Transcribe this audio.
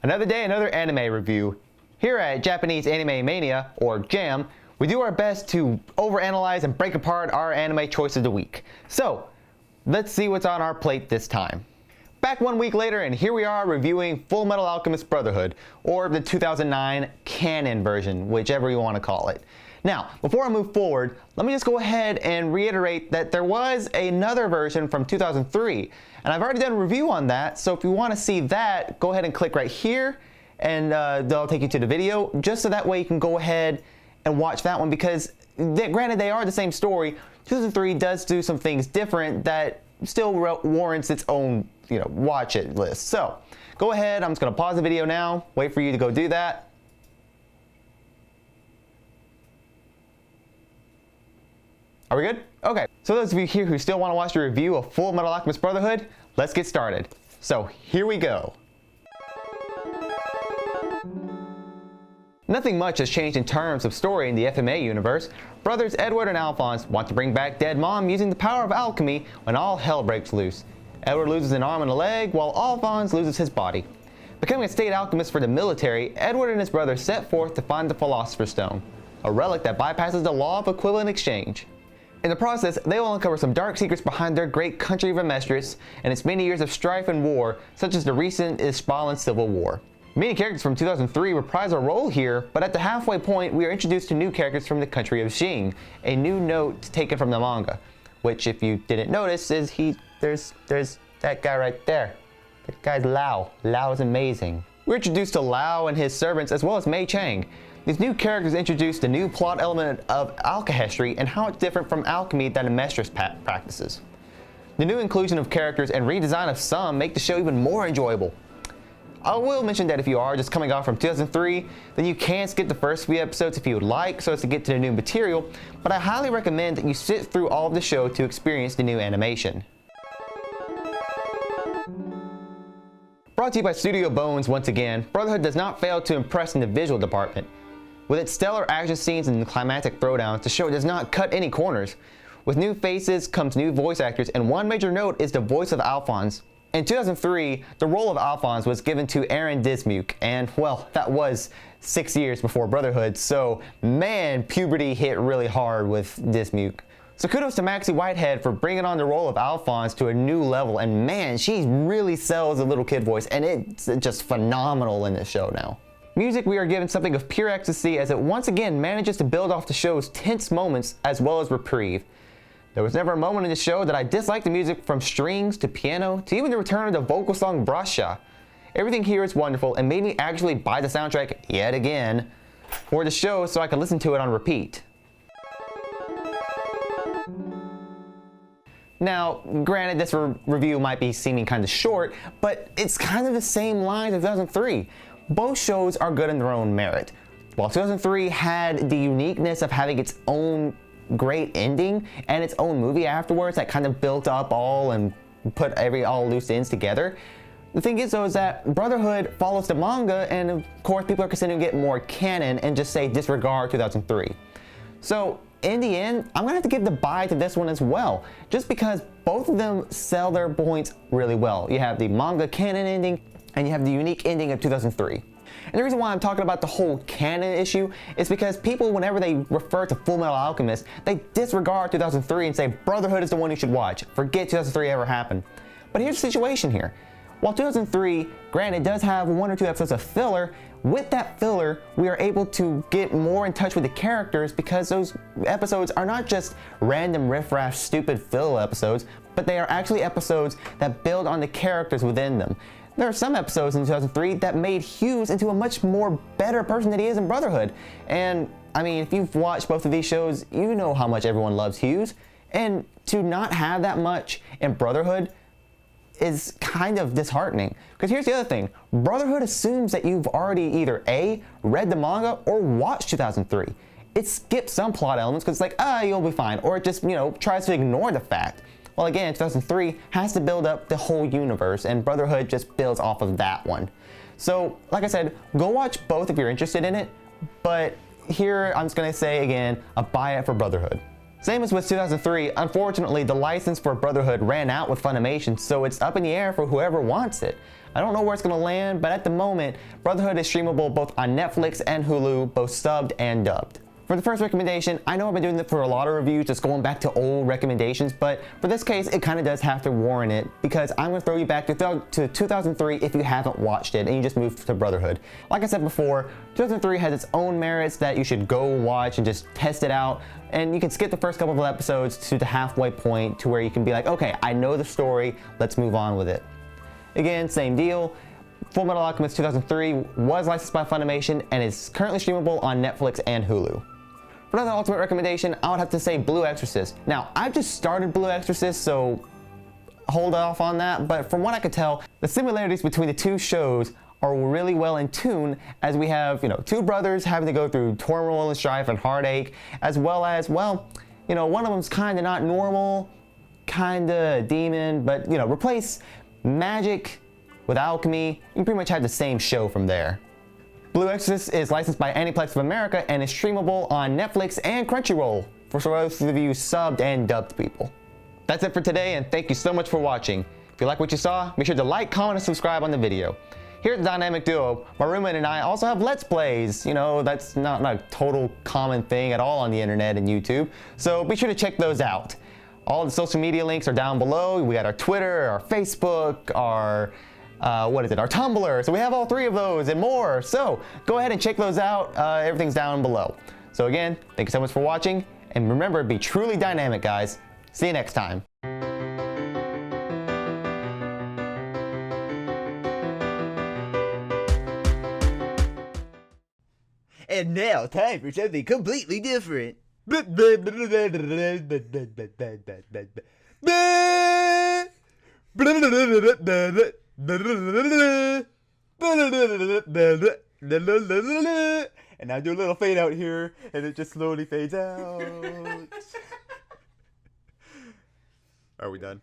Another day, another anime review. Here at Japanese Anime Mania, or JAM, we do our best to overanalyze and break apart our anime choice of the week. So, let's see what's on our plate this time. Back 1 week later, and here we are reviewing Fullmetal Alchemist Brotherhood, or the 2009 canon version, whichever you want to call it. Now, before I move forward, let me just go ahead and reiterate that there was another version from 2003, and I've already done a review on that, so if you want to see that, go ahead and click right here, and they'll take you to the video, just so that way you can go ahead and watch that one, because granted they are the same story, 2003 does do some things different that still warrants its own, watch it list. So, go ahead, I'm just going to pause the video now, wait for you to go do that. Are we good? Okay, so those of you here who still want to watch the review of Fullmetal Alchemist Brotherhood, let's get started. So, here we go. Nothing much has changed in terms of story in the FMA universe. Brothers Edward and Alphonse want to bring back dead mom using the power of alchemy when all hell breaks loose. Edward loses an arm and a leg, while Alphonse loses his body. Becoming a state alchemist for the military, Edward and his brother set forth to find the Philosopher's Stone, a relic that bypasses the law of equivalent exchange. In the process, they will uncover some dark secrets behind their great country of Amestris and its many years of strife and war, such as the recent Ishbalan Civil War. Many characters from 2003 reprise a role here, but at the halfway point, we are introduced to new characters from the country of Xing, a new note taken from the manga, which, if you didn't notice, is there's that guy right there. That guy's Lao. Lao is amazing. We're introduced to Lao and his servants, as well as Mei Chang. These new characters introduce the new plot element of alchemy and how it's different from alchemy that Amestris practices. The new inclusion of characters and redesign of some make the show even more enjoyable. I will mention that if you are just coming off from 2003, then you can skip the first few episodes if you would like, so as to get to the new material, but I highly recommend that you sit through all of the show to experience the new animation. Brought to you by Studio Bones once again, Brotherhood does not fail to impress in the visual department. With its stellar action scenes and climactic throwdowns, the show does not cut any corners. With new faces comes new voice actors, and one major note is the voice of Alphonse. In 2003, the role of Alphonse was given to Aaron Dismuke, and well, that was 6 years before Brotherhood, so man, puberty hit really hard with Dismuke. So kudos to Maxie Whitehead for bringing on the role of Alphonse to a new level, and man, she really sells the little kid voice, and it's just phenomenal in this show now. Music, we are given something of pure ecstasy as it once again manages to build off the show's tense moments as well as reprieve. There was never a moment in the show that I disliked the music, from strings to piano to even the return of the vocal song Brasha. Everything here is wonderful and made me actually buy the soundtrack yet again for the show so I could listen to it on repeat. Now, granted, this review might be seeming kind of short, but it's kind of the same line as 2003. Both shows are good in their own merit. While 2003 had the uniqueness of having its own great ending and its own movie afterwards that kind of built up all and put all loose ends together, the thing is though is that Brotherhood follows the manga, and of course people are considering it more canon and just say disregard 2003. So in the end, I'm gonna have to give the bye to this one as well, just because both of them sell their points really well. You have the manga canon ending and you have the unique ending of 2003. And the reason why I'm talking about the whole canon issue is because people, whenever they refer to Fullmetal Alchemist, they disregard 2003 and say Brotherhood is the one you should watch. Forget 2003 ever happened. But here's the situation here. While 2003, granted, does have 1 or 2 episodes of filler, with that filler, we are able to get more in touch with the characters because those episodes are not just random riffraff stupid filler episodes, but they are actually episodes that build on the characters within them. There are some episodes in 2003 that made Hughes into a much more better person than he is in Brotherhood. And I mean, if you've watched both of these shows, you know how much everyone loves Hughes. And to not have that much in Brotherhood is kind of disheartening. Because here's the other thing. Brotherhood assumes that you've already either A, read the manga or watched 2003. It skips some plot elements because it's like, you'll be fine. Or it just, tries to ignore the fact. Well, again, 2003 has to build up the whole universe, and Brotherhood just builds off of that one. So, like I said, go watch both if you're interested in it, but here I'm just going to say again, a buy it for Brotherhood. Same as with 2003, unfortunately the license for Brotherhood ran out with Funimation, so it's up in the air for whoever wants it. I don't know where it's going to land, but at the moment, Brotherhood is streamable both on Netflix and Hulu, both subbed and dubbed. For the first recommendation, I know I've been doing that for a lot of reviews, just going back to old recommendations, but for this case, it kind of does have to warrant it, because I'm going to throw you back to 2003 if you haven't watched it and you just moved to Brotherhood. Like I said before, 2003 has its own merits that you should go watch and just test it out, and you can skip the first couple of episodes to the halfway point to where you can be like, okay, I know the story, let's move on with it. Again, same deal. Fullmetal Alchemist 2003 was licensed by Funimation and is currently streamable on Netflix and Hulu. For another ultimate recommendation, I would have to say Blue Exorcist. Now, I've just started Blue Exorcist, so hold off on that, but from what I could tell, the similarities between the two shows are really well in tune, as we have, two brothers having to go through turmoil and strife and heartache, as well as, well, one of them's kind of not normal, kind of demon, but, replace magic with alchemy, you pretty much have the same show from there. Blue Exorcist is licensed by Aniplex of America and is streamable on Netflix and Crunchyroll for those of you subbed and dubbed people. That's it for today, and thank you so much for watching. If you like what you saw, make sure to like, comment, and subscribe on the video. Here at the Dynamic Duo, my roommate and I also have Let's Plays. That's not a total common thing at all on the internet and YouTube, so be sure to check those out. All the social media links are down below. We got our Twitter, our Facebook, our our Tumblr. So we have all three of those and more. So go ahead and check those out. Everything's down below. So again, thank you so much for watching. And remember, be truly dynamic, guys. See you next time. And now, time for something completely different. And I do a little fade out here, and it just slowly fades out. Are we done?